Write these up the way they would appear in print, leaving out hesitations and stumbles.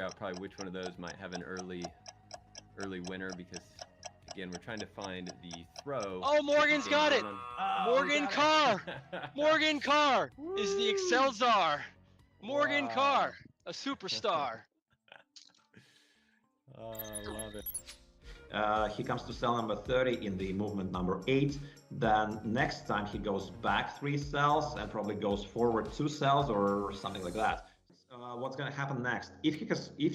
out probably which one of those might have an early winner, because again, we're trying to find the throw. Oh, Morgan's got it. Morgan Carr. Morgan Carr is the Excel czar. Morgan Carr, a superstar. Oh, I love it. He comes to cell number 30 in the movement number 8. Then next time he goes back 3 cells and probably goes forward 2 cells or something like that. What's going to happen next? If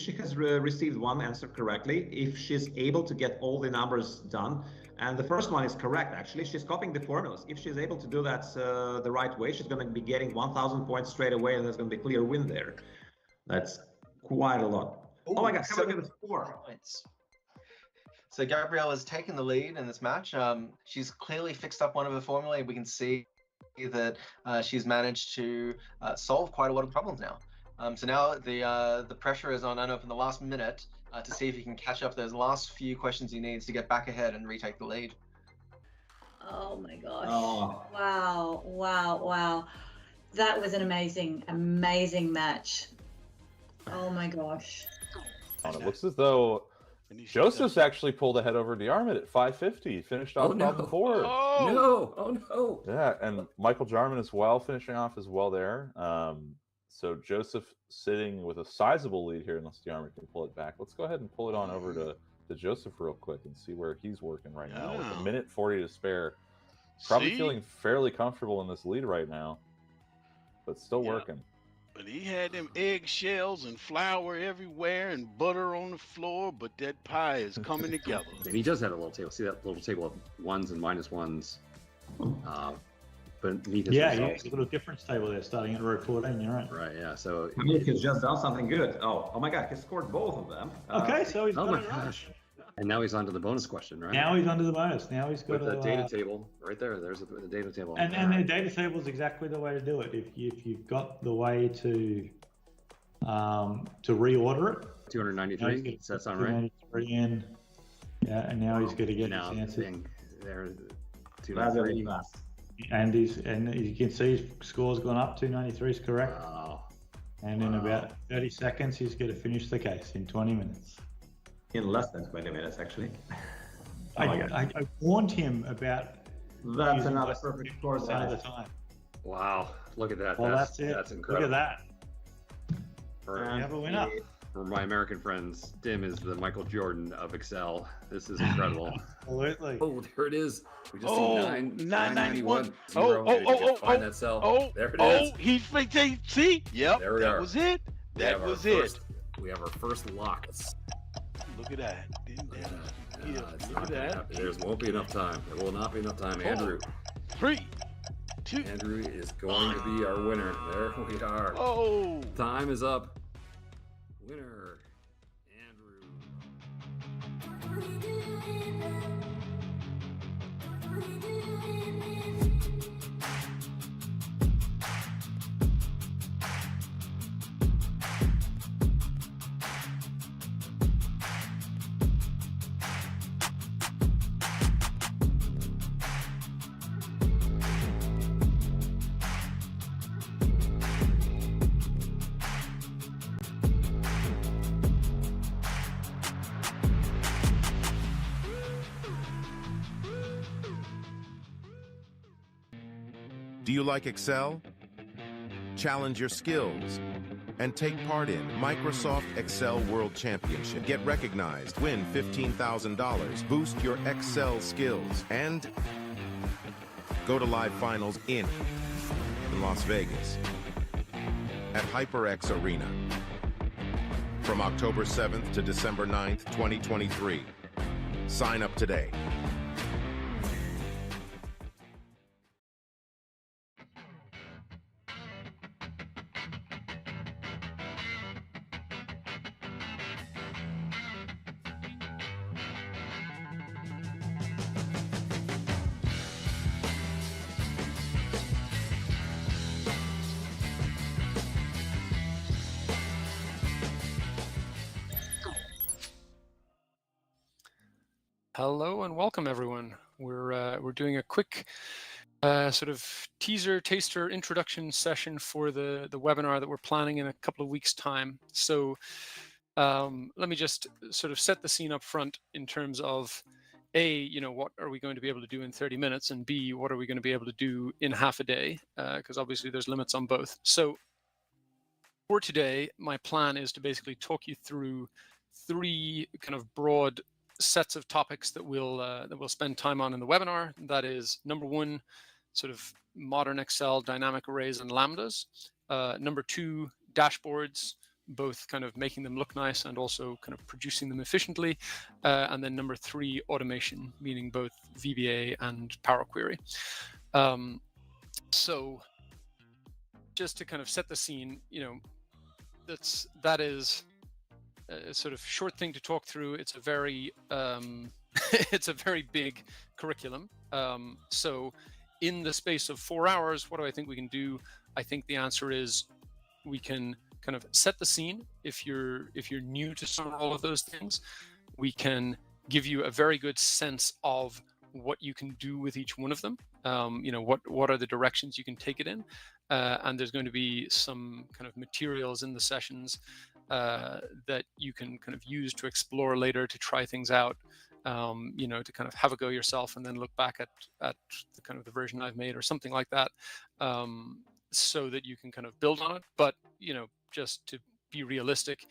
she has received one answer correctly, if she's able to get all the numbers done, and the first one is correct, actually, she's copying the formulas. If she's able to do that the right way, she's going to be getting 1,000 points straight away, and there's going to be a clear win there. That's quite a lot. Ooh, oh my God, have a look at the score. Points. So Gabrielle has taken the lead in this match. She's clearly fixed up one of her formulae. We can see that she's managed to solve quite a lot of problems now. So now the pressure is on Anup in the last minute to see if he can catch up those last few questions he needs to get back ahead and retake the lead. Oh my gosh. Oh. Wow. That was an amazing match. Oh my gosh. It looks as though Joseph's actually pulled ahead over Diarmuid at 550. Finished off top 4. Oh no. Yeah, and Michael Jarman as well, finishing off as well there. So Joseph sitting with a sizable lead here, unless Diarmuid can pull it back. Let's go ahead and pull it on over to Joseph real quick and see where he's working right now. With a minute 40 to spare. Probably feeling fairly comfortable in this lead right now, but still working. But he had them eggshells and flour everywhere and butter on the floor, but that pie is coming together. And he does have a little table. See that little table of ones and minus ones. Beneath his results. A little difference table there starting at row 14, you're right. Right, yeah. So He's just done something good. Oh my God, he scored both of them. Okay, so he's oh my gosh. And now he's on to the bonus question, right? Now he's on to the bonus. Now he's got the data table right there. There's the data table. And the data table is exactly the way to do it. If you've got the way to reorder it. 293. Does that sound right? 293 in. Yeah, and now he's going to get his answer. There, 293. And you can see his score's gone up. 293 is correct. Wow. And in about 30 seconds, he's going to finish the case in 20 minutes. In less than 20 minutes, actually. I warned him about. That's another perfect score at the time. Wow, look at that. Well, that's it. That's incredible. Look at that. We have a winner. For my American friends, Dim is the Michael Jordan of Excel. This is incredible. Absolutely. Oh, there it is. We just see 991. Find that cell. There it is. He's see? Yep. There we that are. was it. That was it. We have our first lock. Look at that. Look at that. There won't be enough time. There will not be enough time. Andrew. 3, 2. Andrew is going to be our winner. There we are. Oh. Time is up. Winner, Andrew. Do you like Excel? Challenge your skills and take part in Microsoft Excel World Championship. Get recognized, win $15,000, boost your Excel skills, and go to live finals in Las Vegas at HyperX Arena from October 7th to December 9th, 2023. Sign up today. Hello and welcome, everyone. We're doing a quick sort of teaser, taster, introduction session for the webinar that we're planning in a couple of weeks' time. So let me just sort of set the scene up front in terms of A, what are we going to be able to do in 30 minutes, and B, what are we going to be able to do in half a day? Because obviously there's limits on both. So for today, my plan is to basically talk you through 3 kind of broad sets of topics that we'll spend time on in the webinar. That is, number 1, sort of modern Excel dynamic arrays and lambdas. Number 2, dashboards, both kind of making them look nice and also kind of producing them efficiently. And then number 3, automation, meaning both VBA and Power Query. So just to kind of set the scene, that is a sort of short thing to talk through. It's a very it's a very big curriculum. So in the space of 4 hours, what do I think we can do? I think the answer is we can kind of set the scene. If you're new to sort of all of those things, we can give you a very good sense of what you can do with each one of them. What are the directions you can take it in, and there's going to be some kind of materials in the sessions that you can kind of use to explore later, to try things out, to kind of have a go yourself and then look back at the kind of the version I've made or something like that, so that you can kind of build on it. But just to be realistic,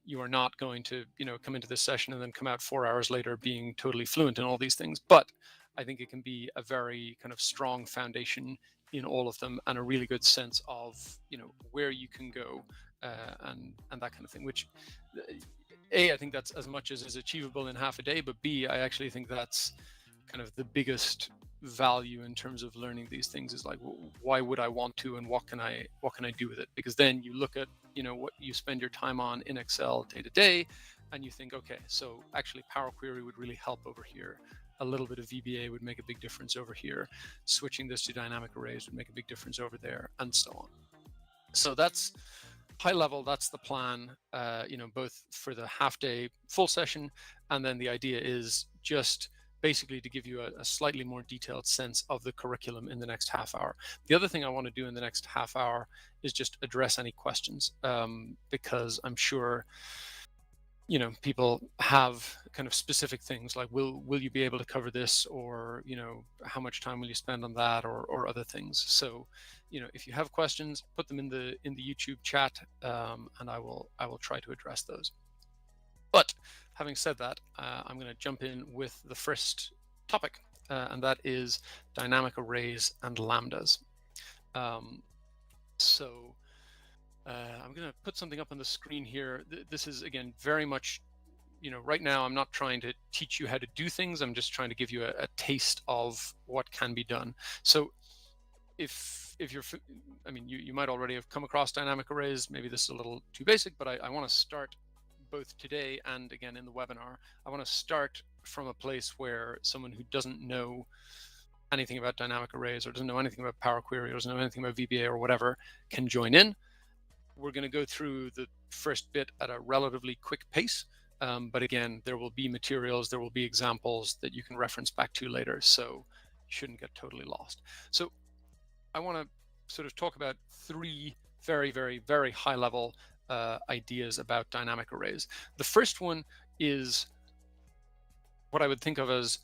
you are not going to come into this session and then come out 4 hours later being totally fluent in all these things. But I think it can be a very kind of strong foundation in all of them, and a really good sense of where you can go, and that kind of thing, which A, I think that's as much as is achievable in half a day, but B, I actually think that's kind of the biggest value in terms of learning these things, is like, why would I want to, and what can I do with it? Because then you look at what you spend your time on in Excel day to day, and you think, okay, so actually Power Query would really help over here. A little bit of VBA would make a big difference over here. Switching this to dynamic arrays would make a big difference over there, and so on. So that's high level. That's the plan, both for the half day full session, and then the idea is just basically to give you a slightly more detailed sense of the curriculum in the next half hour. The other thing I want to do in the next half hour is just address any questions, because I'm sure people have kind of specific things like, will you be able to cover this, or how much time will you spend on that, or other things. So if you have questions, put them in the YouTube chat, and I will try to address those. But having said that, I'm going to jump in with the first topic, and that is dynamic arrays and lambdas. I'm going to put something up on the screen here. This is, again, very much, right now I'm not trying to teach you how to do things. I'm just trying to give you a taste of what can be done. So if you're, you might already have come across dynamic arrays. Maybe this is a little too basic, but I want to start both today and again in the webinar. I want to start from a place where someone who doesn't know anything about dynamic arrays, or doesn't know anything about Power Query, or doesn't know anything about VBA or whatever, can join in. We're going to go through the first bit at a relatively quick pace, but again, there will be materials, there will be examples that you can reference back to later, so you shouldn't get totally lost. So I want to sort of talk about 3 very, very, very high level ideas about dynamic arrays. The first one is what I would think of as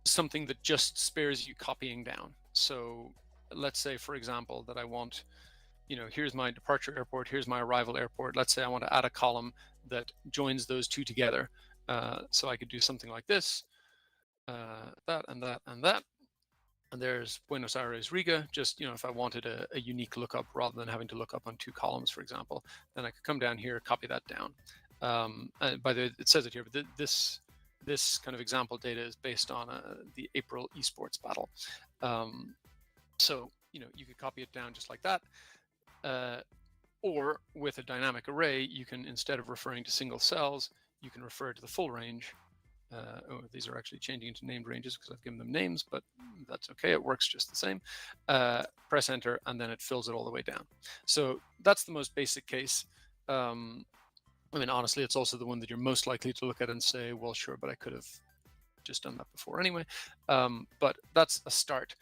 something that just spares you copying down. So let's say, for example, that I want, here's my departure airport, here's my arrival airport. Let's say I want to add a column that joins those 2 together. So I could do something like this, that and that and that. And there's Buenos Aires, Riga. Just, if I wanted a unique lookup rather than having to look up on 2 columns, for example, then I could come down here, copy that down. By the way, it says it here, but this kind of example data is based on the April esports battle. So, you could copy it down just like that. Or with a dynamic array, you can, instead of referring to single cells, you can refer to the full range. These are actually changing into named ranges because I've given them names, but that's okay. It works just the same. Press enter, and then it fills it all the way down. So that's the most basic case. Honestly, it's also the one that you're most likely to look at and say, well, sure, but I could have just done that before anyway. But that's a start.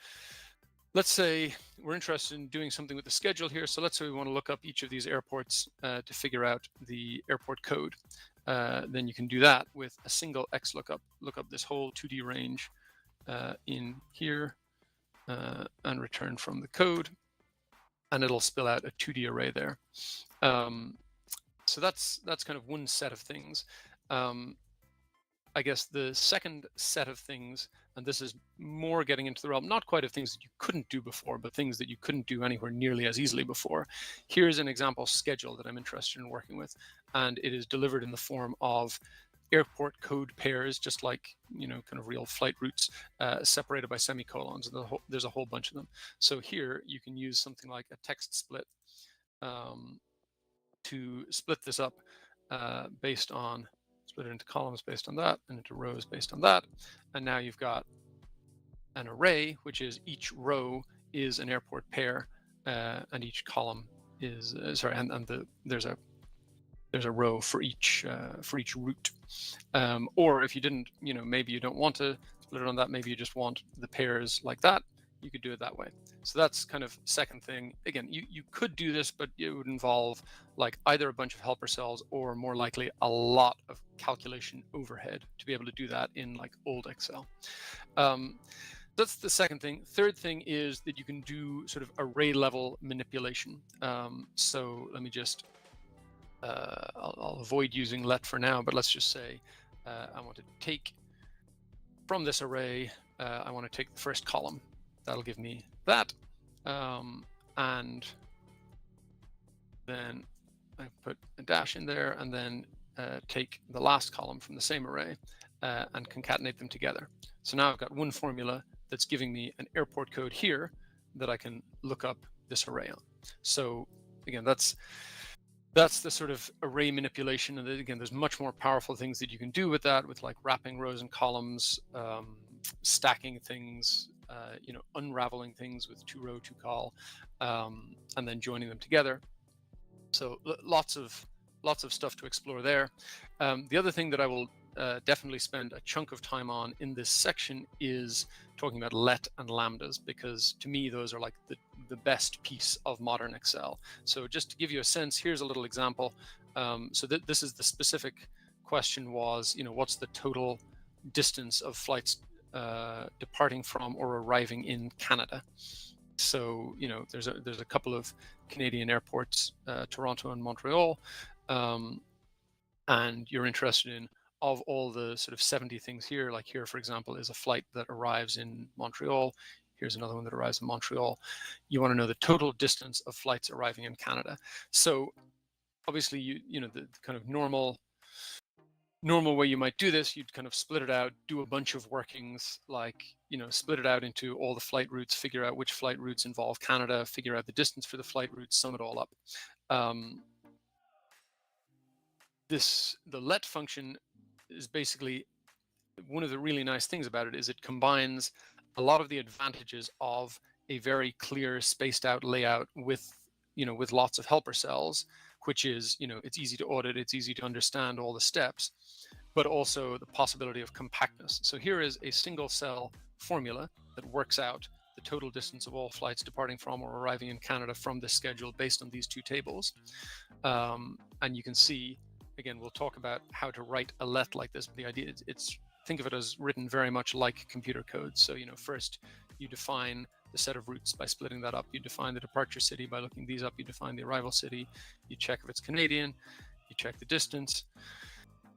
let's say we're interested in doing something with the schedule here. So let's say we want to look up each of these airports to figure out the airport code. Then you can do that with a single X lookup. Look up this whole 2D range in here and return from the code, and it'll spill out a 2D array there. So that's kind of one set of things. I guess the second set of things, and this is more getting into the realm, not quite of things that you couldn't do before, but things that you couldn't do anywhere nearly as easily before. Here's an example schedule that I'm interested in working with, and it is delivered in the form of airport code pairs, just like, you know, kind of real flight routes, separated by semicolons. And there's a whole bunch of them. So here you can use something like a text split to split this up based on, split it into columns based on that, and into rows based on that. And now you've got an array, which is each row is an airport pair, and each column is there's a row for each route. Or if you didn't, you know, maybe you don't want to split it on that, maybe you just want the pairs like that, you could do it that way. So that's kind of second thing. Again, you could do this, but it would involve like either a bunch of helper cells or more likely a lot of calculation overhead to be able to do that in like old Excel. That's the second thing. Third thing is that you can do sort of array level manipulation. So let me just, I'll avoid using let for now, but let's just say I want to take from this array, I want to take the first column. That'll give me that. And then I put a dash in there, and then take the last column from the same array and concatenate them together. So now I've got one formula that's giving me an airport code here that I can look up this array on. So again, that's the sort of array manipulation. And again, there's much more powerful things that you can do with that, with like wrapping rows and columns, stacking things, you know, unraveling things with 2-row, 2-col, and then joining them together. So lots of stuff to explore there. The other thing that I will definitely spend a chunk of time on in this section is talking about let and lambdas, because to me those are like the best piece of modern Excel. So just to give you a sense, here's a little example. So this is the specific question was, you know, what's the total distance of flights departing from or arriving in Canada? So, you know, there's a couple of Canadian airports, Toronto and Montreal, and you're interested in, of all the sort of 70 things here, like here, for example, is a flight that arrives in Montreal. Here's another one that arrives in Montreal. You want to know the total distance of flights arriving in Canada. So obviously, you know, the kind of normal way you might do this, you'd kind of split it out, do a bunch of workings, like, you know, split it out into all the flight routes, figure out which flight routes involve Canada, figure out the distance for the flight routes, sum it all up. The let function is basically, one of the really nice things about it is it combines a lot of the advantages of a very clear spaced out layout with, you know, with lots of helper cells, which is, you know, it's easy to audit, it's easy to understand all the steps, but also the possibility of compactness. So here is a single cell formula that works out the total distance of all flights departing from or arriving in Canada from this schedule based on these two tables. And you can see, again, we'll talk about how to write a let like this, but the idea is, think of it as written very much like computer code. So, you know, first you define the set of routes by splitting that up. You define the departure city by looking these up. You define the arrival city. You check if it's Canadian. You check the distance.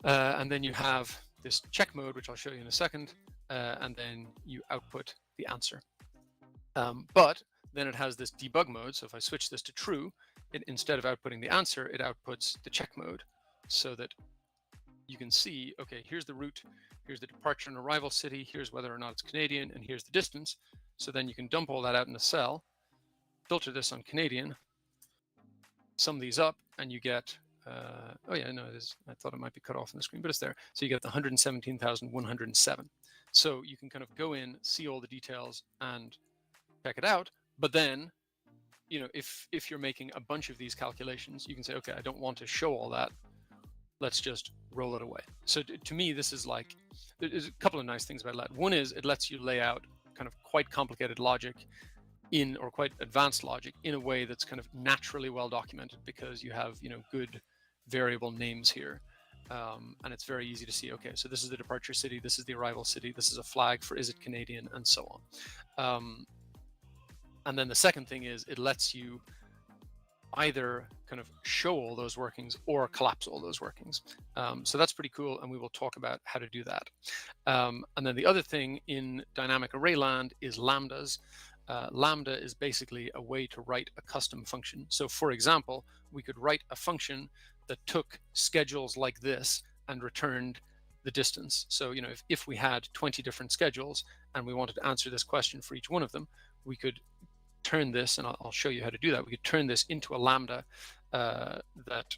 And then you have this check mode, which I'll show you in a second. And then you output the answer. But then it has this debug mode. So if I switch this to true, instead of outputting the answer, it outputs the check mode, so that you can see, okay, here's the route, here's the departure and arrival city, here's whether or not it's Canadian, and here's the distance. So then you can dump all that out in a cell, filter this on Canadian, sum these up, and you get, oh yeah, no, it is, I thought it might be cut off on the screen, but it's there. So you get the 117,107. So you can kind of go in, see all the details, and check it out. But then, you know, if you're making a bunch of these calculations, you can say, okay, I don't want to show all that. Let's just roll it away. So to me, this is like, there's a couple of nice things about let. One is it lets you lay out kind of quite complicated logic or quite advanced logic in a way that's kind of naturally well documented, because you have, good variable names here. And it's very easy to see, okay, so this is the departure city, this is the arrival city, this is a flag for is it Canadian, and so on. And then the second thing is it lets you either kind of show all those workings or collapse all those workings. So that's pretty cool, and we will talk about how to do that. And then the other thing in dynamic array land is lambdas. Lambda is basically a way to write a custom function. So for example, we could write a function that took schedules like this and returned the distance. So, if we had 20 different schedules and we wanted to answer this question for each one of them, we could turn this, and I'll show you how to do that. We could turn this into a lambda that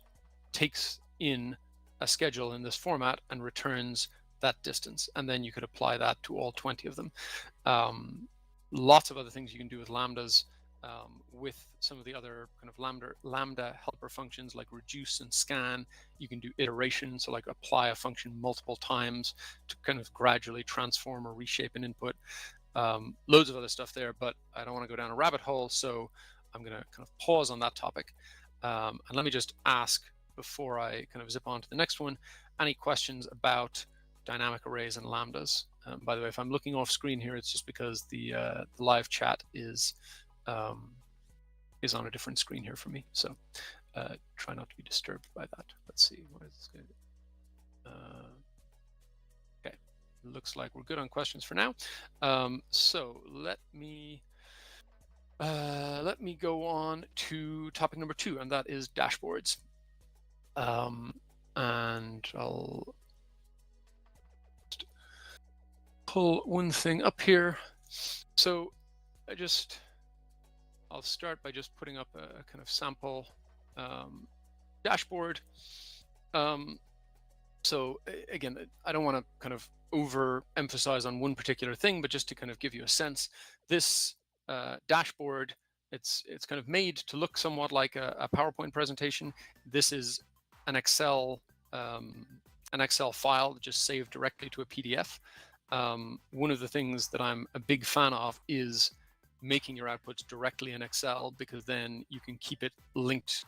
takes in a schedule in this format and returns that distance. And then you could apply that to all 20 of them. Lots of other things you can do with lambdas, with some of the other kind of lambda helper functions like reduce and scan. You can do iteration, so like apply a function multiple times to kind of gradually transform or reshape an input. Loads of other stuff there, but I don't want to go down a rabbit hole, so I'm going to kind of pause on that topic. And let me just ask, before I kind of zip on to the next one, any questions about dynamic arrays and lambdas? By the way, if I'm looking off screen here, it's just because the live chat is on a different screen here for me. So try not to be disturbed by that. Let's see, what is this going to do? Okay, looks like we're good on questions for now. So let me go on to topic number 2, and that is dashboards. And I'll pull one thing up here. So I'll start by just putting up a kind of sample dashboard. So again, I don't want to kind of overemphasize on one particular thing, but just to kind of give you a sense, this dashboard, it's kind of made to look somewhat like a PowerPoint presentation. This is an Excel file just saved directly to a PDF. One of the things that I'm a big fan of is making your outputs directly in Excel, because then you can keep it linked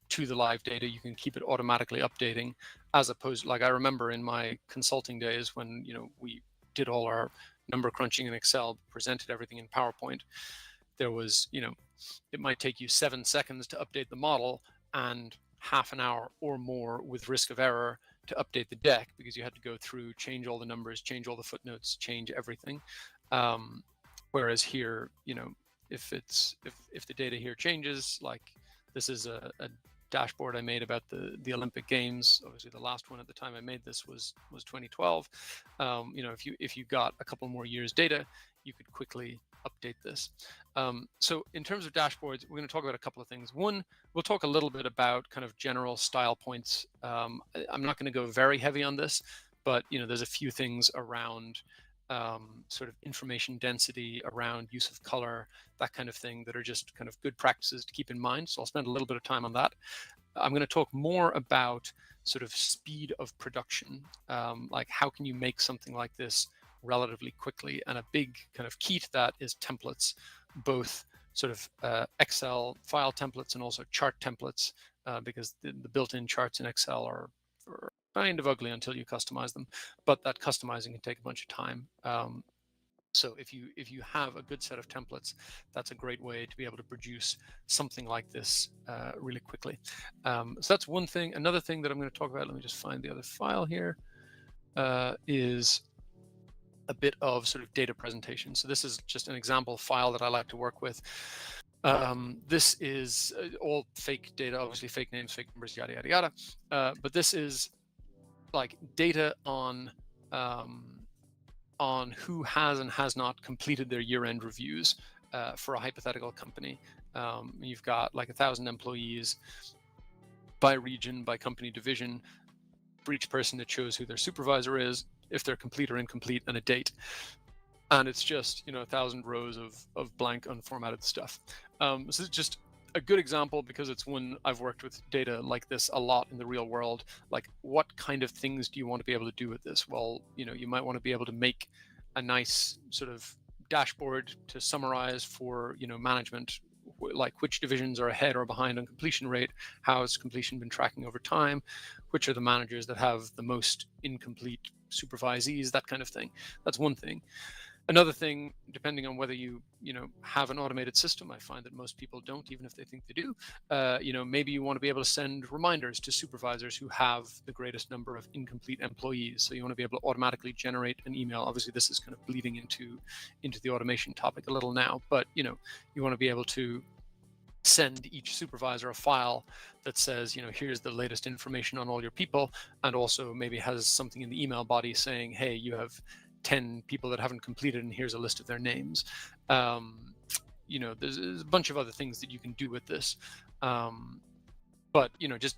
to the live data. You can keep it automatically updating, as opposed, like I remember in my consulting days when we did all our number crunching in Excel, presented everything in PowerPoint. There was it might take you 7 seconds to update the model and half an hour or more with risk of error to update the deck, because you had to go through, change all the numbers, change all the footnotes, change everything. Whereas here, if the data here changes, like this is a dashboard I made about the Olympic Games. Obviously, the last one at the time I made this was 2012. If you got a couple more years data, you could quickly update this. So in terms of dashboards, we're going to talk about a couple of things. One, we'll talk a little bit about kind of general style points. I'm not going to go very heavy on this, but there's a few things around sort of information density, around use of color, that kind of thing, that are just kind of good practices to keep in mind. So I'll spend a little bit of time on that. I'm going to talk more about sort of speed of production, like how can you make something like this relatively quickly, and a big kind of key to that is templates, both sort of Excel file templates and also chart templates, because the built-in charts in Excel are kind of ugly until you customize them, but that customizing can take a bunch of time. So if you have a good set of templates, that's a great way to be able to produce something like this really quickly. So that's one thing. Another thing that I'm going to talk about, let me just find the other file here, is a bit of sort of data presentation. So this is just an example file that I like to work with. This is all fake data, obviously fake names, fake numbers, yada, yada, yada. But this is like data on who has and has not completed their year-end reviews for a hypothetical company. You've got like 1,000 employees by region, by company division. For each person, it shows who their supervisor is, if they're complete or incomplete, and a date. And it's just 1,000 rows of blank unformatted stuff. This is just a good example because it's one I've worked with data like this a lot in the real world. Like, what kind of things do you want to be able to do with this? Well, you might want to be able to make a nice sort of dashboard to summarize for, management, like which divisions are ahead or behind on completion rate, how has completion been tracking over time, which are the managers that have the most incomplete supervisees, that kind of thing. That's one thing. Another thing, depending on whether you have an automated system, I find that most people don't, even if they think they do. Maybe you want to be able to send reminders to supervisors who have the greatest number of incomplete employees. So you want to be able to automatically generate an email. Obviously, this is kind of bleeding into the automation topic a little now, but you want to be able to send each supervisor a file that says, here's the latest information on all your people, and also maybe has something in the email body saying, hey, you have 10 people that haven't completed, and here's a list of their names. There's a bunch of other things that you can do with this. But, just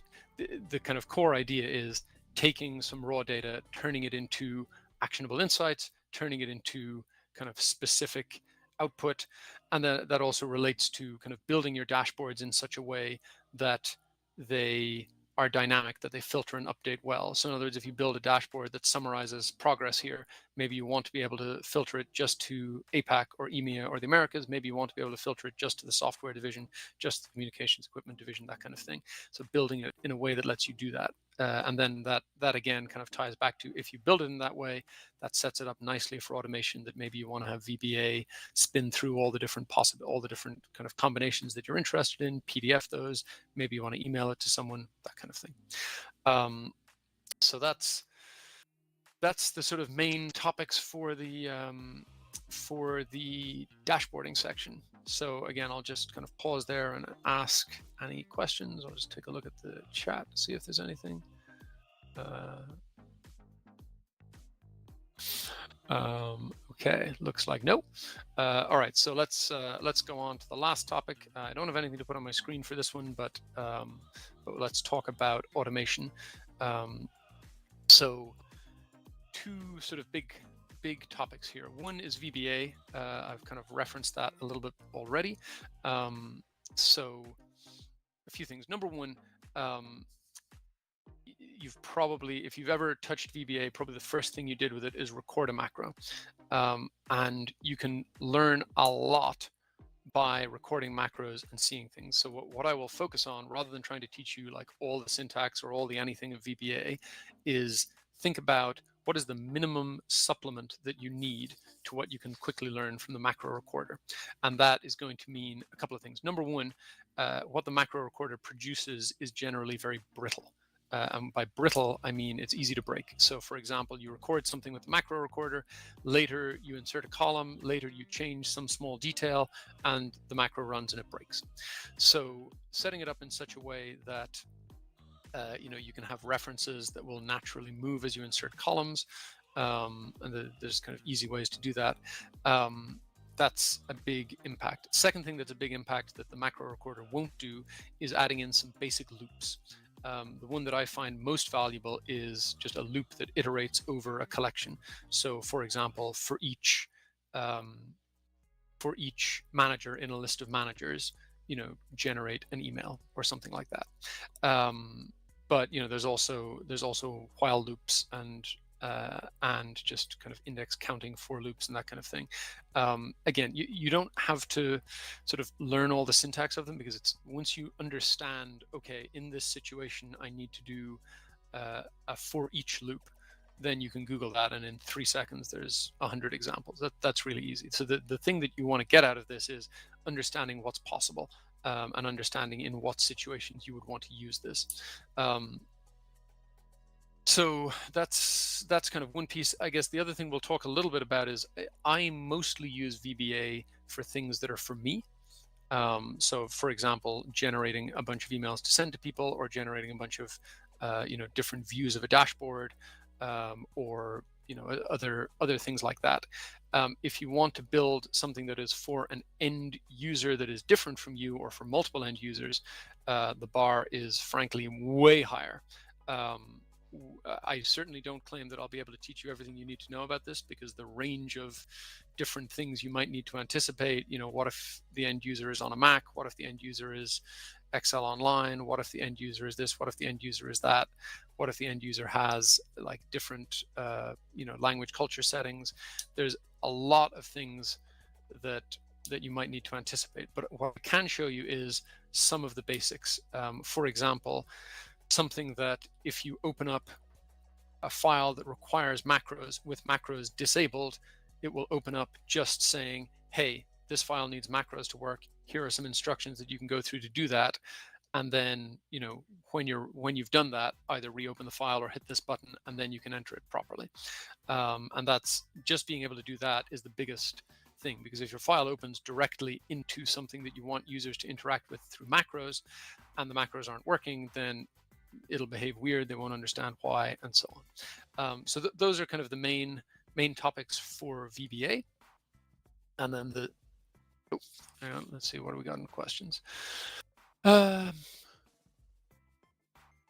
the kind of core idea is taking some raw data, turning it into actionable insights, turning it into kind of specific output. And that also relates to kind of building your dashboards in such a way that they are dynamic, that they filter and update well. So in other words, if you build a dashboard that summarizes progress here, maybe you want to be able to filter it just to APAC or EMEA or the Americas. Maybe you want to be able to filter it just to the software division, just the communications equipment division, that kind of thing. So building it in a way that lets you do that. And then that again kind of ties back to, if you build it in that way, that sets it up nicely for automation, that maybe you want to have VBA spin through all the different kind of combinations that you're interested in, PDF those, maybe you want to email it to someone, that kind of thing. So that's the sort of main topics for the dashboarding section. So again, I'll just kind of pause there and ask any questions. I'll just take a look at the chat, see if there's anything. Okay, looks like no. All right, so let's go on to the last topic. I don't have anything to put on my screen for this one, but let's talk about automation. So two sort of big topics here. One is VBA. I've kind of referenced that a little bit already. So a few things. Number one, you've probably, if you've ever touched VBA, probably the first thing you did with it is record a macro. And you can learn a lot by recording macros and seeing things. So what I will focus on, rather than trying to teach you like all the syntax or all the anything of VBA, is think about what is the minimum supplement that you need to what you can quickly learn from the macro recorder. And that is going to mean a couple of things. Number one, what the macro recorder produces is generally very brittle. And by brittle, I mean it's easy to break. So for example, you record something with the macro recorder, later you insert a column, later you change some small detail, and the macro runs and it breaks. So setting it up in such a way that you can have references that will naturally move as you insert columns, and there's kind of easy ways to do that. That's a big impact. Second thing that's a big impact that the macro recorder won't do is adding in some basic loops. The one that I find most valuable is just a loop that iterates over a collection. So for example, for each manager in a list of managers, generate an email or something like that. But there's also while loops and just kind of index counting for loops and that kind of thing. Again, you don't have to sort of learn all the syntax of them, because it's once you understand, okay, in this situation I need to do a for each loop, then you can Google that, and in 3 seconds there's 100 examples. That's really easy. So the thing that you want to get out of this is understanding what's possible, and understanding in what situations you would want to use this. So that's kind of one piece. I guess the other thing we'll talk a little bit about is I mostly use VBA for things that are for me. So for example, generating a bunch of emails to send to people, or generating a bunch of different views of a dashboard, or other things like that. If you want to build something that is for an end user that is different from you, or for multiple end users, the bar is frankly way higher. I certainly don't claim that I'll be able to teach you everything you need to know about this, because the range of different things you might need to anticipate, what if the end user is on a Mac? What if the end user is Excel Online? What if the end user is this? What if the end user is that? What if the end user has like different, language culture settings? There's a lot of things that you might need to anticipate. But what I can show you is some of the basics. For example, something that if you open up a file that requires macros with macros disabled, it will open up just saying, hey, this file needs macros to work. Here are some instructions that you can go through to do that. And then, you know, when you've done that, either reopen the file or hit this button, and then you can enter it properly. And that's just being able to do that is the biggest thing, because if your file opens directly into something that you want users to interact with through macros, and the macros aren't working, then it'll behave weird. They won't understand why, and so on. So those are kind of the main topics for VBA. And then hang on, let's see, what do we got in questions?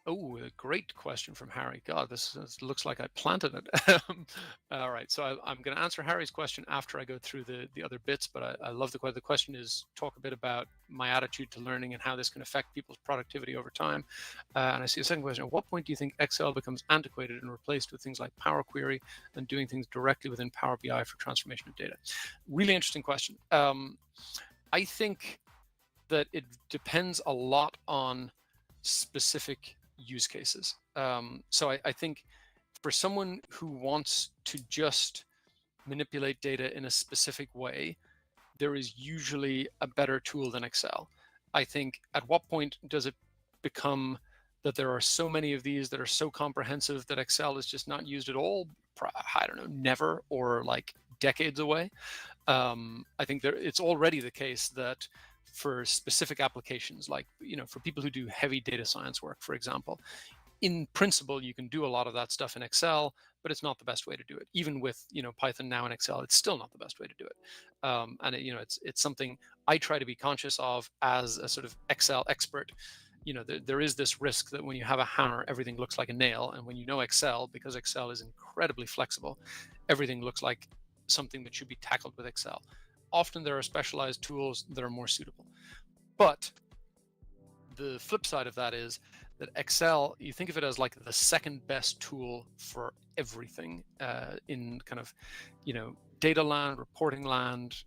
Oh, a great question from Harry. God, this looks like I planted it. All right, so I'm going to answer Harry's question after I go through the other bits, but I love the question. The question is, talk a bit about my attitude to learning and how this can affect people's productivity over time. And I see a second question. At what point do you think Excel becomes antiquated and replaced with things like Power Query and doing things directly within Power BI for transformation of data? Really interesting question. I think that it depends a lot on specific use cases. So I think for someone who wants to just manipulate data in a specific way, there is usually a better tool than Excel. I think at what point does it become that there are so many of these that are so comprehensive that Excel is just not used at all? I don't know, never, or like decades away. I think it's already the case that for specific applications, like, you know, for people who do heavy data science work, for example, in principle, you can do a lot of that stuff in Excel, but it's not the best way to do it. Even with, you know, Python now in Excel, it's still not the best way to do it. And you know, it's something I try to be conscious of as a sort of Excel expert. You know, there is this risk that when you have a hammer, everything looks like a nail. And when you know Excel, because Excel is incredibly flexible, everything looks like something that should be tackled with Excel. Often there are specialized tools that are more suitable. But the flip side of that is that Excel, you think of it as like the second best tool for everything in kind of, you know, data land, reporting land,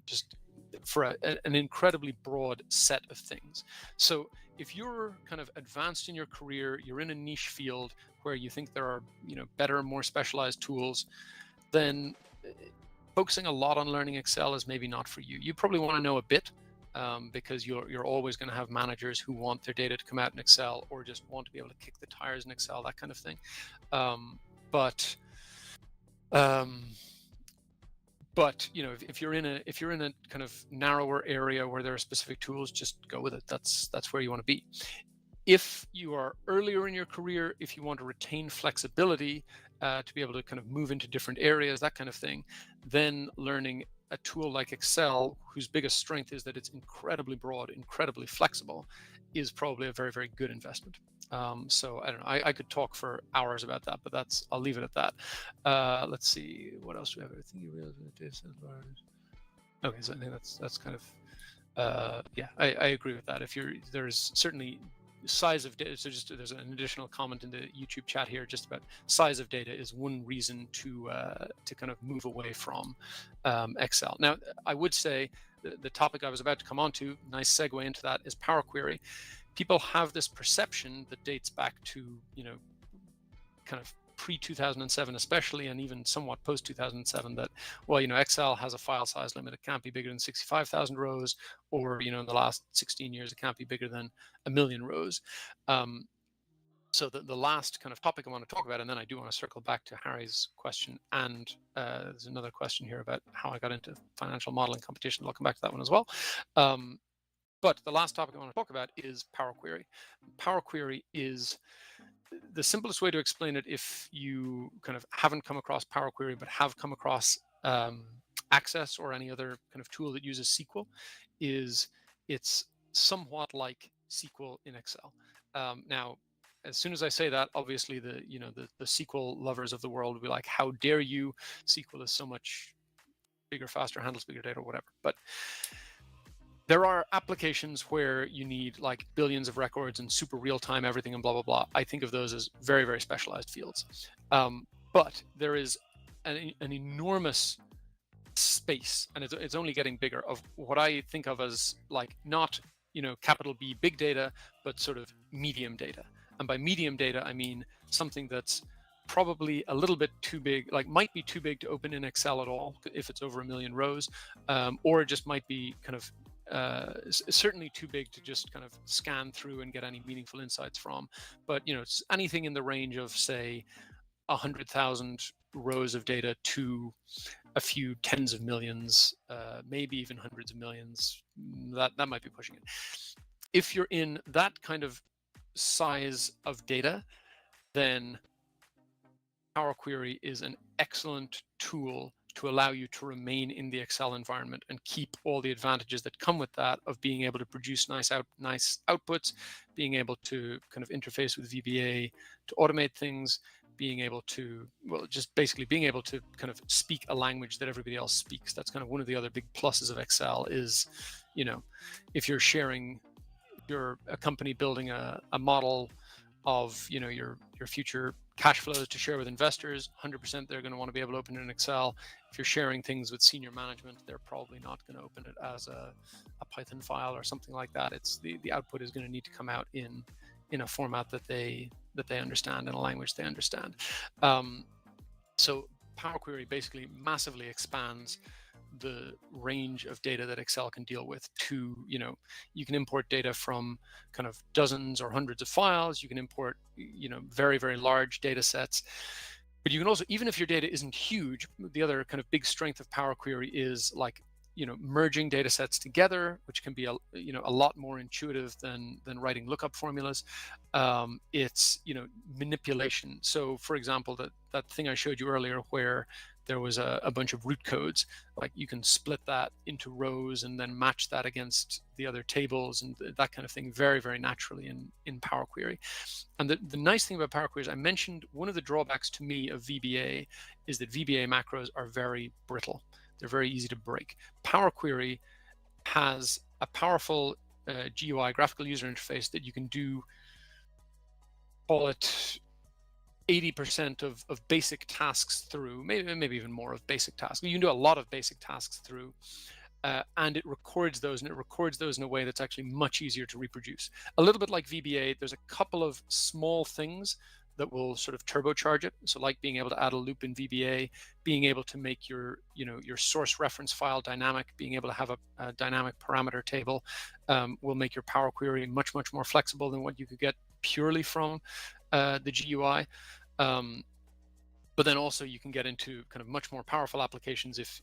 just for an incredibly broad set of things. So if you're kind of advanced in your career, you're in a niche field where you think there are, you know, better, more specialized tools, then focusing a lot on learning Excel is maybe not for you. You probably want to know a bit because you're always going to have managers who want their data to come out in Excel or just want to be able to kick the tires in Excel, that kind of thing. But you know, if you're in a kind of narrower area where there are specific tools, just go with it. That's where you want to be. If you are earlier in your career, if you want to retain flexibility to be able to kind of move into different areas, that kind of thing, then learning a tool like Excel, whose biggest strength is that it's incredibly broad, incredibly flexible, is probably a very, very good investment. So I don't know, I could talk for hours about that, but I'll leave it at that. Let's see, what else do we have? I think you realize okay, so I think that's kind of yeah, I agree with that. There's certainly size of data. So there's an additional comment in the YouTube chat here just about size of data is one reason to kind of move away from Excel. Now, I would say the topic I was about to come on to, nice segue into that, is Power Query. People have this perception that dates back to, you know, kind of pre-2007 especially, and even somewhat post-2007, that, well, you know, Excel has a file size limit. It can't be bigger than 65,000 rows, or, you know, in the last 16 years, it can't be bigger than 1 million rows. So the last kind of topic I want to talk about, and then I do want to circle back to Harry's question, and there's another question here about how I got into financial modeling competition. I'll come back to that one as well. But the last topic I want to talk about is Power Query. Power Query is the simplest way to explain it, if you kind of haven't come across Power Query but have come across Access or any other kind of tool that uses SQL, is it's somewhat like SQL in Excel. Now, as soon as I say that, obviously the SQL lovers of the world will be like, how dare you? SQL is so much bigger, faster, handles bigger data, or whatever. But there are applications where you need like billions of records and super real-time everything and blah, blah, blah. I think of those as very, very specialized fields. But there is an enormous space, and it's only getting bigger, of what I think of as like not, capital B big data, but sort of medium data. And by medium data, I mean something that's probably a little bit too big, like might be too big to open in Excel at all if it's over 1 million rows, or it just might be kind of certainly too big to just kind of scan through and get any meaningful insights from. But it's anything in the range of, say, 100,000 rows of data to a few tens of millions, maybe even hundreds of millions. That might be pushing it. If you're in that kind of size of data, then Power Query is an excellent tool to allow you to remain in the Excel environment and keep all the advantages that come with that, of being able to produce nice outputs, being able to kind of interface with VBA to automate things, being able to, well, just basically being able to kind of speak a language that everybody else speaks. That's kind of one of the other big pluses of Excel is, if you're sharing, you're a company building a model of, your future cash flows to share with investors, 100% they're going to want to be able to open it in Excel. If you're sharing things with senior management, they're probably not going to open it as a Python file or something like that. It's the output is going to need to come out in a format that they understand, in a language they understand. So Power Query basically massively expands the range of data that Excel can deal with. To, you can import data from kind of dozens or hundreds of files. You can import, very, very large data sets. But you can also, even if your data isn't huge, the other kind of big strength of Power Query is like, merging data sets together, which can be a lot more intuitive than writing lookup formulas. It's, manipulation. So for example, that thing I showed you earlier where there was a bunch of root codes, like you can split that into rows and then match that against the other tables and that kind of thing very, very naturally in Power Query. And the nice thing about Power Query is, I mentioned one of the drawbacks to me of VBA is that VBA macros are very brittle. They're very easy to break. Power Query has a powerful GUI, graphical user interface, that you can do, call it 80% of basic tasks through, maybe even more of basic tasks. You can do a lot of basic tasks through, and it records those, and it records those in a way that's actually much easier to reproduce. A little bit like VBA, there's a couple of small things that will sort of turbocharge it. So like being able to add a loop in VBA, being able to make your source reference file dynamic, being able to have a dynamic parameter table, will make your Power Query much, much more flexible than what you could get purely from the GUI. But then also you can get into kind of much more powerful applications if,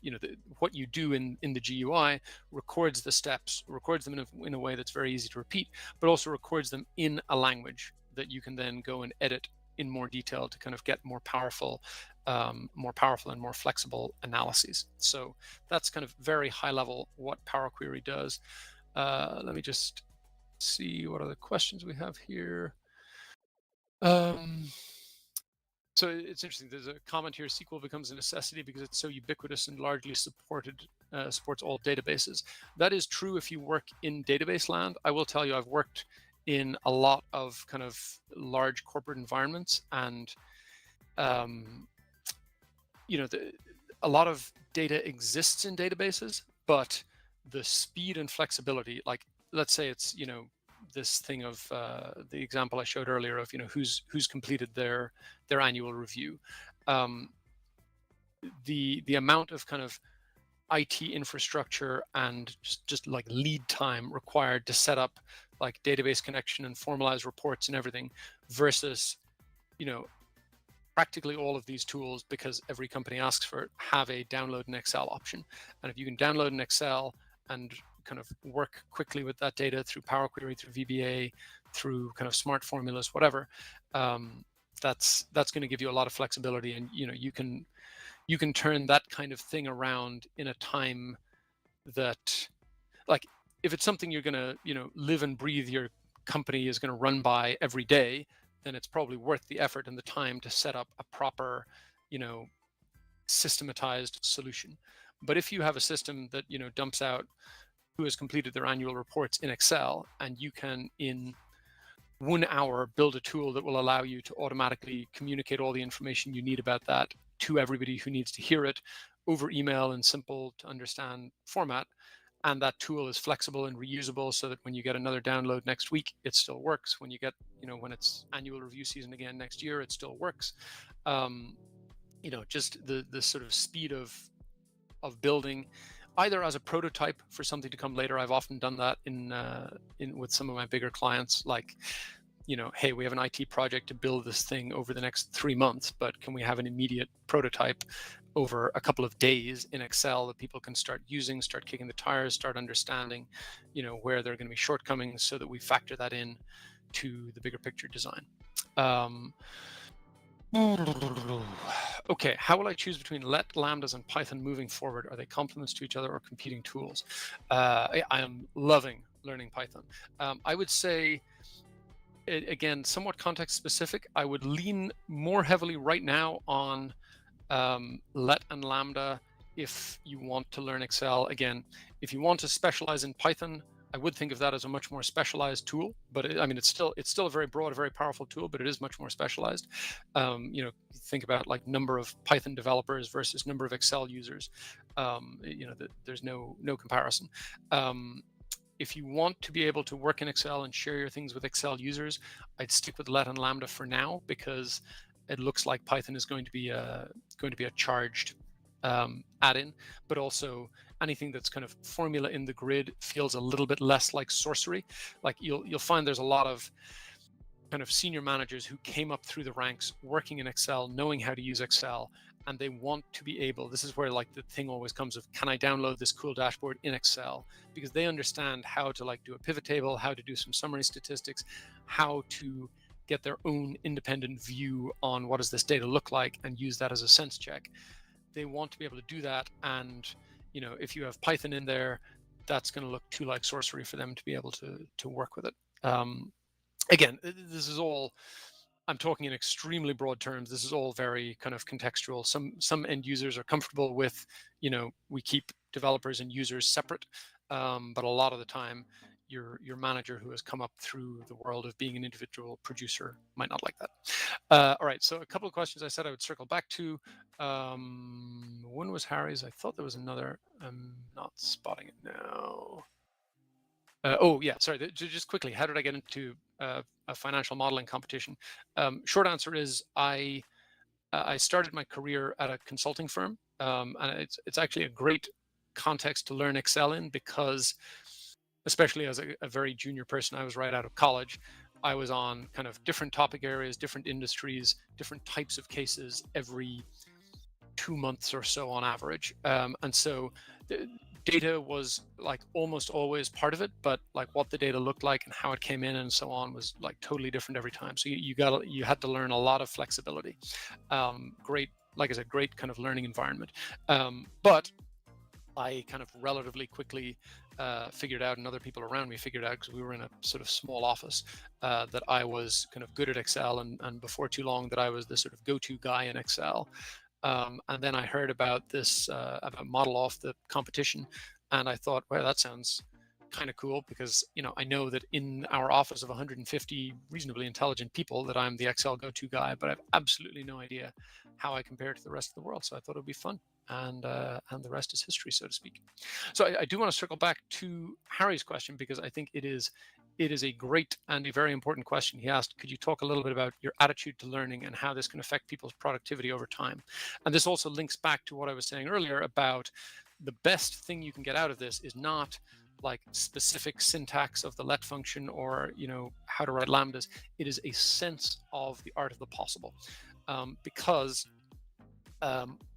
what you do in the GUI records the steps, records them in a way that's very easy to repeat, but also records them in a language that you can then go and edit in more detail to kind of get more powerful and more flexible analyses. So that's kind of very high level what Power Query does. Let me just see what other questions we have here. So it's interesting. There's a comment here: SQL becomes a necessity because it's so ubiquitous and largely supports all databases. That is true if you work in database land. I will tell you, I've worked in a lot of kind of large corporate environments, and a lot of data exists in databases, but the speed and flexibility, like let's say it's this thing of the example I showed earlier of who's completed their annual review, the amount of kind of IT infrastructure and just like lead time required to set up like database connection and formalize reports and everything, versus practically all of these tools, because every company asks for it, have a download an Excel option. And if you can download an Excel and kind of work quickly with that data through Power Query, through VBA, through kind of smart formulas, whatever, that's going to give you a lot of flexibility, and you can turn that kind of thing around in a time that, like, if it's something you're going to live and breathe, your company is going to run by every day, then it's probably worth the effort and the time to set up a proper systematized solution. But if you have a system that dumps out who has completed their annual reports in Excel, and you can in 1 hour build a tool that will allow you to automatically communicate all the information you need about that to everybody who needs to hear it, over email and simple to understand format. And that tool is flexible and reusable so that when you get another download next week, it still works. When you get, when it's annual review season again next year, it still works. Just the sort of speed of building, either as a prototype for something to come later. I've often done that in with some of my bigger clients, like, hey, we have an IT project to build this thing over the next 3 months, but can we have an immediate prototype over a couple of days in Excel that people can start using, start kicking the tires, start understanding, where there are going to be shortcomings, so that we factor that in to the bigger picture design. Okay, how will I choose between let, lambdas, and Python moving forward? Are they complements to each other or competing tools? I am loving learning Python. I would say, again, somewhat context specific, I would lean more heavily right now on let and lambda if you want to learn Excel. Again, if you want to specialize in Python, I would think of that as a much more specialized tool, but it's still a very broad, very powerful tool, but it is much more specialized. Think about like number of Python developers versus number of Excel users. There's no comparison. If you want to be able to work in Excel and share your things with Excel users, I'd stick with let and lambda for now, because it looks like Python is going to be a charged add-in, but also anything that's kind of formula in the grid feels a little bit less like sorcery. Like you'll find there's a lot of kind of senior managers who came up through the ranks working in Excel, knowing how to use Excel, and they want to be able, this is where like the thing always comes of, can I download this cool dashboard in Excel? Because they understand how to like do a pivot table, how to do some summary statistics, how to get their own independent view on what does this data look like and use that as a sense check. They want to be able to do that, and if you have Python in there, that's going to look too like sorcery for them to be able to work with it. Again, this is all, I'm talking in extremely broad terms. This is all very kind of contextual. Some end users are comfortable with, we keep developers and users separate, but a lot of the time, your manager who has come up through the world of being an individual producer might not like that. All right, so a couple of questions I said I would circle back to. One was Harry's. I thought there was another. I'm not spotting it now. Oh yeah, sorry. Just quickly, how did I get into a financial modeling competition? Short answer is I started my career at a consulting firm, and it's actually a great context to learn Excel in, because especially as a very junior person, I was right out of college. I was on kind of different topic areas, different industries, different types of cases every 2 months or so on average. And so the data was like almost always part of it, but like what the data looked like and how it came in and so on was like totally different every time. So you had to learn a lot of flexibility. Great, like I said, great kind of learning environment. But I kind of relatively quickly figured out, and other people around me figured out, because we were in a sort of small office, that I was kind of good at Excel, and before too long that I was the sort of go-to guy in Excel. And then I heard about this, about Model Off, the competition, and I thought, well, that sounds kind of cool, because I know that in our office of 150 reasonably intelligent people that I'm the Excel go-to guy, but I have absolutely no idea how I compare to the rest of the world. So I thought it would be fun, and the rest is history, so to speak. So I do want to circle back to Harry's question, because I think it is a great and a very important question. He asked, could you talk a little bit about your attitude to learning and how this can affect people's productivity over time? And this also links back to what I was saying earlier about the best thing you can get out of this is not like specific syntax of the let function or how to write lambdas. It is a sense of the art of the possible, because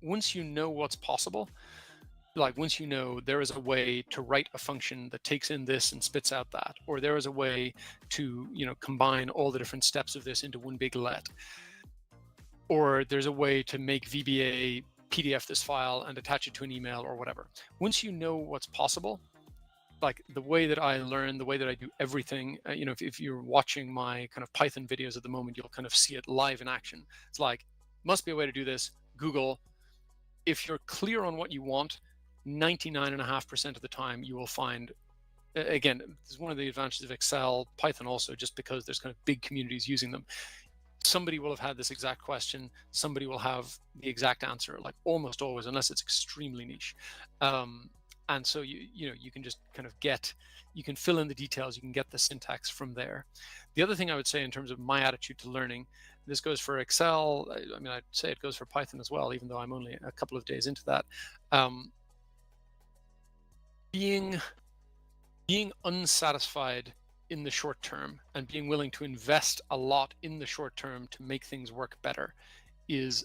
once you know what's possible, like once you know there is a way to write a function that takes in this and spits out that, or there is a way to combine all the different steps of this into one big let, or there's a way to make VBA PDF this file and attach it to an email or whatever. Once you know what's possible, like the way that I learn, the way that I do everything, if you're watching my kind of Python videos at the moment, you'll kind of see it live in action. It's like, must be a way to do this, Google. If you're clear on what you want, 99.5% of the time you will find, again, this is one of the advantages of Excel, Python also, just because there's kind of big communities using them. somebody will have had this exact question. Somebody will have the exact answer, like almost always, unless it's extremely niche. And so you can just kind of you can fill in the details, you can get the syntax from there. The other thing I would say in terms of my attitude to learning, this goes for Excel, I mean, I'd say it goes for Python as well, even though I'm only a couple of days into that. Being unsatisfied in the short term and being willing to invest a lot in the short term to make things work better is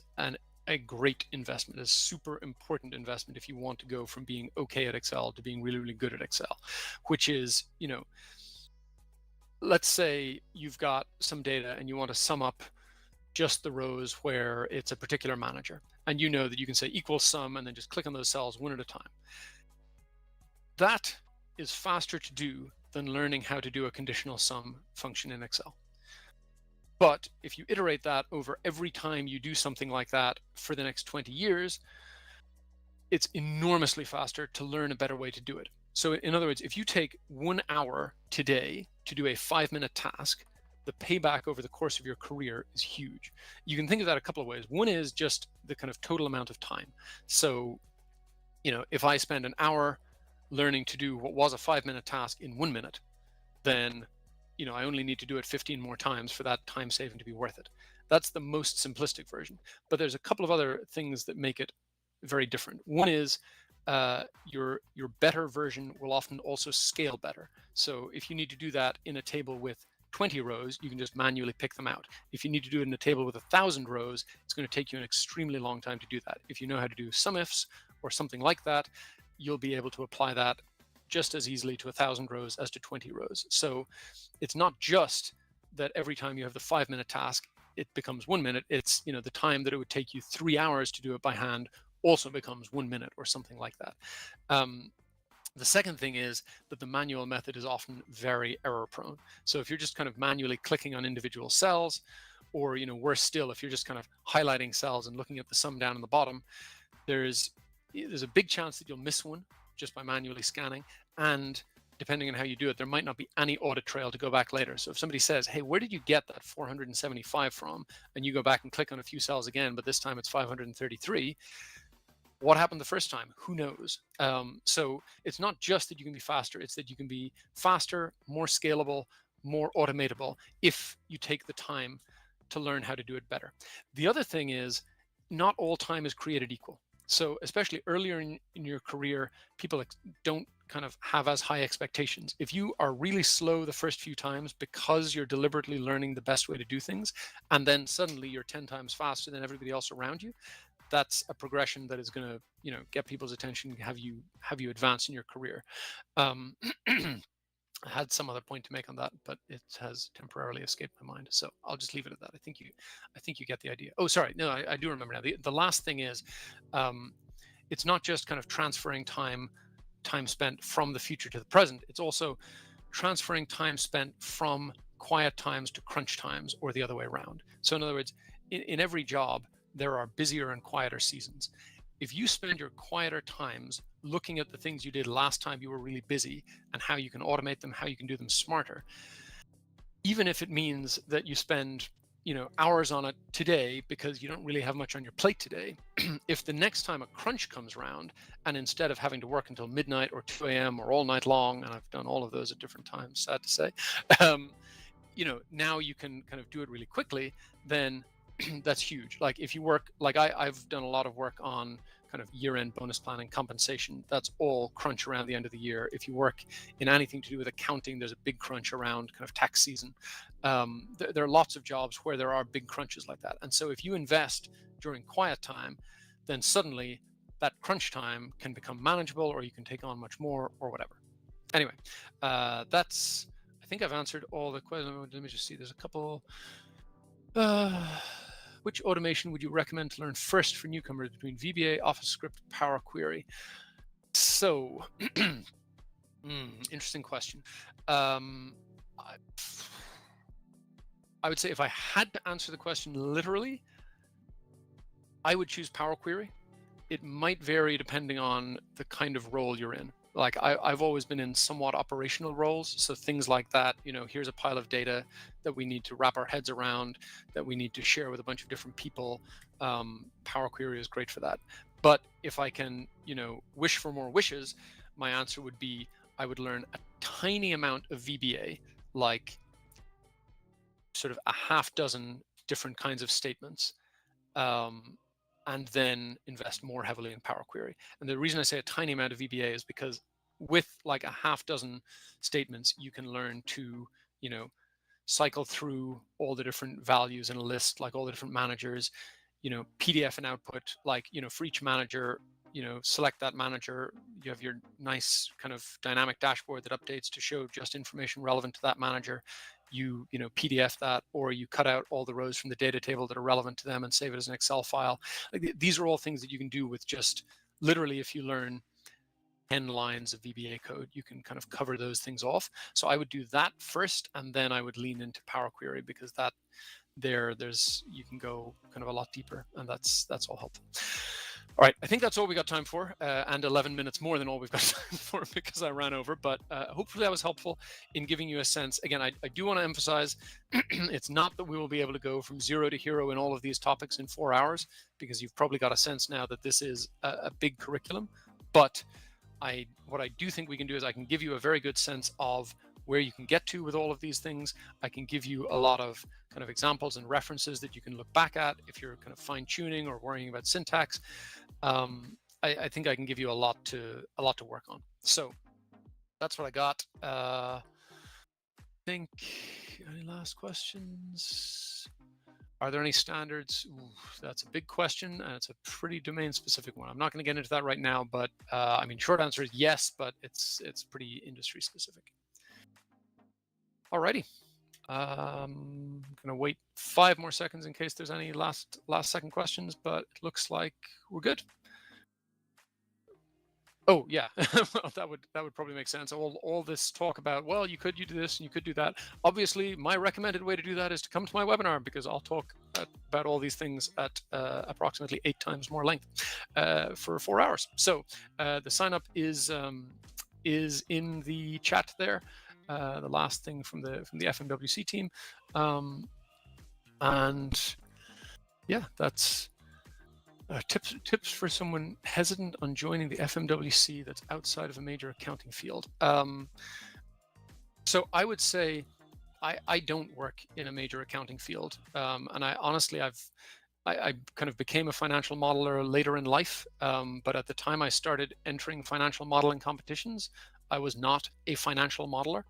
a great investment, a super important investment if you want to go from being okay at Excel to being really, really good at Excel, which is, let's say you've got some data and you want to sum up just the rows where it's a particular manager, and you know that you can say equals sum and then just click on those cells one at a time. That is faster to do than learning how to do a conditional sum function in Excel. But if you iterate that over every time you do something like that for the next 20 years, it's enormously faster to learn a better way to do it. So in other words, if you take 1 hour today to do a 5-minute task, the payback over the course of your career is huge. You can think of that a couple of ways. One is just the kind of total amount of time. So, if I spend an hour learning to do what was a 5-minute task in 1 minute, then I only need to do it 15 more times for that time saving to be worth it. That's the most simplistic version. But there's a couple of other things that make it very different. One is your better version will often also scale better. So if you need to do that in a table with 20 rows, you can just manually pick them out. If you need to do it in a table with 1,000 rows, it's going to take you an extremely long time to do that. If you know how to do sum ifs or something like that, you'll be able to apply that just as easily to 1,000 rows as to 20 rows. So it's not just that every time you have the 5-minute task, it becomes 1 minute. It's, the time that it would take you 3 hours to do it by hand also becomes 1 minute or something like that. The second thing is that the manual method is often very error prone. So if you're just kind of manually clicking on individual cells, or, worse still, if you're just kind of highlighting cells and looking at the sum down in the bottom, there's a big chance that you'll miss one just by manually scanning. And depending on how you do it, there might not be any audit trail to go back later. So if somebody says, hey, where did you get that 475 from? And you go back and click on a few cells again, but this time it's 533. What happened the first time? Who knows? So it's not just that you can be faster, it's that you can be faster, more scalable, more automatable if you take the time to learn how to do it better. The other thing is, not all time is created equal. So especially earlier in your career, people don't kind of have as high expectations. If you are really slow the first few times because you're deliberately learning the best way to do things, and then suddenly you're 10 times faster than everybody else around you, that's a progression that is going to, get people's attention, have you advance in your career. I had some other point to make on that, but it has temporarily escaped my mind. So I'll just leave it at that. I think you get the idea. Oh, sorry. No, I do remember now. The last thing is, it's not just kind of transferring time spent from the future to the present. It's also transferring time spent from quiet times to crunch times, or the other way around. So in other words, in every job, there are busier and quieter seasons. If you spend your quieter times looking at the things you did last time you were really busy and how you can automate them, how you can do them smarter, even if it means that you spend, hours on it today because you don't really have much on your plate today, if the next time a crunch comes around, and instead of having to work until midnight or 2 a.m. or all night long, and I've done all of those at different times, sad to say, now you can kind of do it really quickly, then that's huge. Like if you work, like I've done a lot of work on kind of year-end bonus planning, compensation. That's all crunch around the end of the year. If you work in anything to do with accounting, there's a big crunch around kind of tax season. There are lots of jobs where there are big crunches like that. And so if you invest during quiet time, then suddenly that crunch time can become manageable, or you can take on much more or whatever. Anyway, I think I've answered all the questions. Let me just see. There's a couple. Which automation would you recommend to learn first for newcomers between VBA, Office Script, Power Query? So, interesting question. I would say if I had to answer the question literally, I would choose Power Query. It might vary depending on the kind of role you're in. like I've always been in somewhat operational roles. So things like that, here's a pile of data that we need to wrap our heads around, that we need to share with a bunch of different people. Power Query is great for that. But if I can, wish for more wishes, my answer would be I would learn a tiny amount of VBA, like sort of a half dozen different kinds of statements, and then invest more heavily in Power Query. And the reason I say a tiny amount of VBA is because with like a half dozen statements, you can learn to, cycle through all the different values in a list, like all the different managers, PDF and output, like, for each manager, select that manager. You have your nice kind of dynamic dashboard that updates to show just information relevant to that manager. You PDF that, or you cut out all the rows from the data table that are relevant to them and save it as an Excel file. Like, these are all things that you can do with just literally, if you learn 10 lines of VBA code, you can kind of cover those things off. So I would do that first, and then I would lean into Power Query, because there's you can go kind of a lot deeper, and that's all helpful. All right, I think that's all we got time for, and 11 minutes more than all we've got time for, because I ran over. But hopefully that was helpful in giving you a sense. Again, I do want to emphasize, it's not that we will be able to go from zero to hero in all of these topics in 4 hours, because you've probably got a sense now that this is a big curriculum. But what I do think we can do is I can give you a very good sense of where you can get to with all of these things. I can give you a lot of kind of examples and references that you can look back at if you're kind of fine tuning or worrying about syntax. I think I can give you a lot to work on. So that's what I got. I think, any last questions? Are there any standards? Ooh, that's a big question, and it's a pretty domain-specific one. I'm not going to get into that right now, but I mean, short answer is yes, but it's pretty industry-specific. Alrighty, I'm going to wait 5 more seconds in case there's any last second questions, but it looks like we're good. Oh yeah, well, that would probably make sense. All this talk about, well, you could do this and you could do that. Obviously, my recommended way to do that is to come to my webinar, because I'll talk about all these things at approximately 8 times more length for 4 hours. So the sign up is in the chat there. The last thing from the FMWC team, and yeah, that's. Tips for someone hesitant on joining the FMWC that's outside of a major accounting field. So I would say I don't work in a major accounting field, and I honestly I kind of became a financial modeler later in life, but at the time I started entering financial modeling competitions, I was not a financial modeler.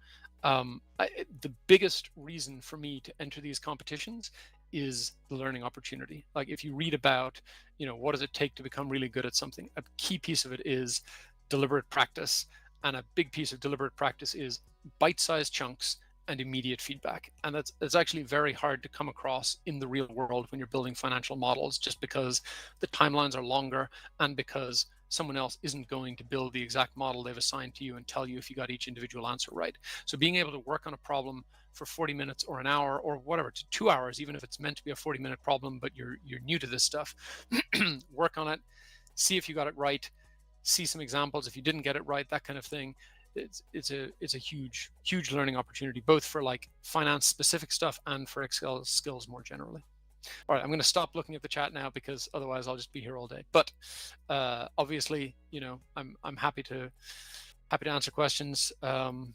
The biggest reason for me to enter these competitions is the learning opportunity. Like, if you read about, what does it take to become really good at something, a key piece of it is deliberate practice, and a big piece of deliberate practice is bite-sized chunks and immediate feedback. And that's actually very hard to come across in the real world when you're building financial models, just because the timelines are longer, and because someone else isn't going to build the exact model they've assigned to you and tell you if you got each individual answer right. So being able to work on a problem for 40 minutes or an hour or whatever, to 2 hours, even if it's meant to be a 40-minute problem, but you're new to this stuff, work on it, see if you got it right, see some examples if you didn't get it right, that kind of thing. It's a huge learning opportunity, both for like finance specific stuff and for Excel skills more generally. All right, I'm going to stop looking at the chat now, because otherwise I'll just be here all day. But obviously, I'm happy to answer questions, and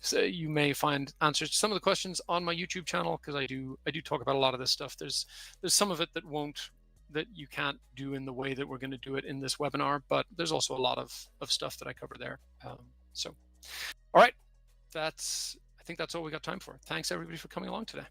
so you may find answers to some of the questions on my YouTube channel, because I do talk about a lot of this stuff. There's some of it that you can't do in the way that we're going to do it in this webinar, but there's also a lot of stuff that I cover there. So, all right, I think that's all we got time for. Thanks everybody for coming along today.